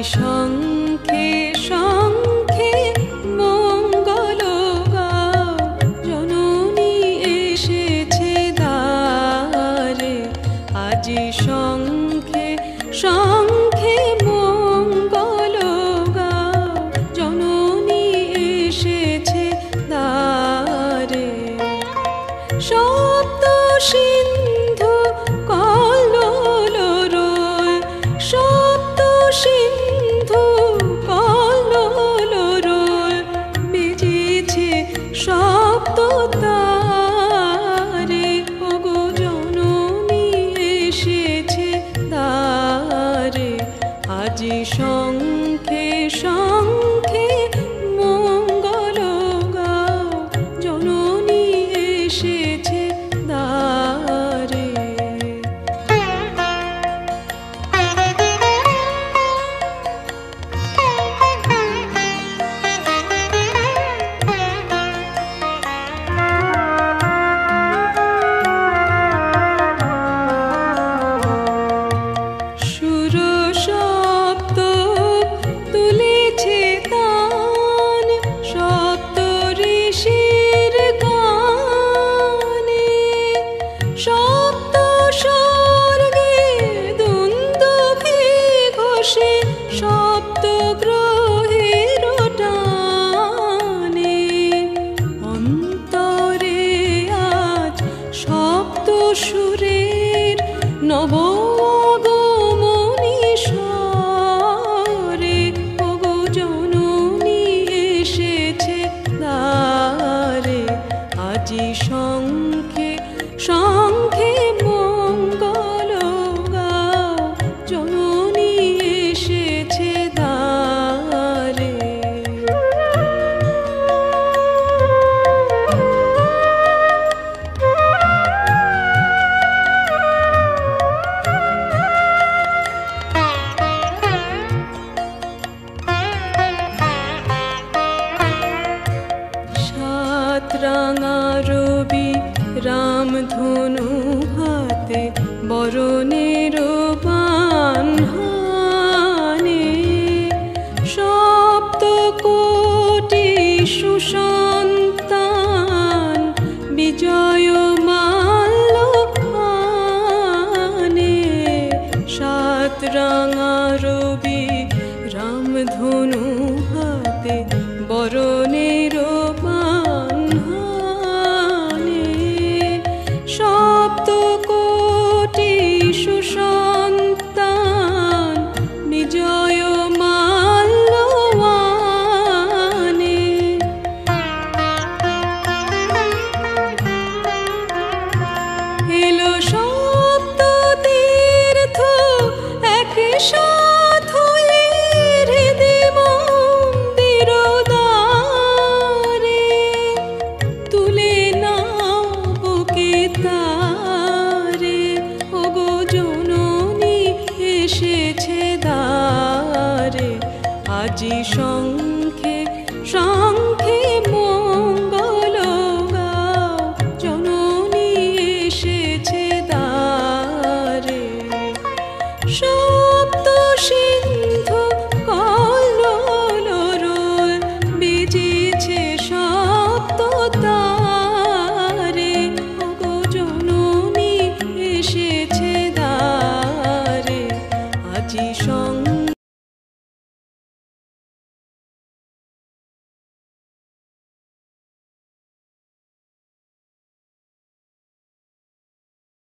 শঙ্খে শঙ্খে মঙ্গল গাও, জননী এসেছে দ্বারে। আজি শঙ্খে শঙ্খে মঙ্গল গাও, জননী এসেছে দ্বারে। সপ্ত সিন্ধু কল্লোল, সপ্ত সিন্ধু কল্লোল, বেজেছে সপ্ত তারে। ওগো জননী এসেছে দ্বারে। আজি শঙ্খে শঙ্খে মঙ্গল গাও, জননী এসেছে দ্বারে। সুর সপ্ত তুলেছে তান, সপ্ত ঋষির গানে। সপ্ত স্বর্গে দুন্দুভি ঘোষে, সপ্ত গ্রহের টানে। অন্তরে আজ সপ্ত সুরের নব আগমনী স্বরে। ওগো জননী এসেছে দ্বারে। আজি শঙ্খে শঙ্খে মঙ্গল গাও, জননী এসেছে দ্বারে। সাত রাঙা রবি রামধনু হাতে, বরণের বানহানে। সপ্ত কোটি সুসন্তান, বিজয় মাল্য আনে। সাত রাঙা রবি রামধনু হাতে, বরণের বানহানে। সপ্ত কোটি সুসন্তান, বিজয় মাল্য আনে। এলো সপ্ত তীর্থ একসাথ হয়ে, হৃদে মন্দির দ্বারে। তুলে নাও বুকে তারে, ওগো জননী এসেছে দ্বারে। আজি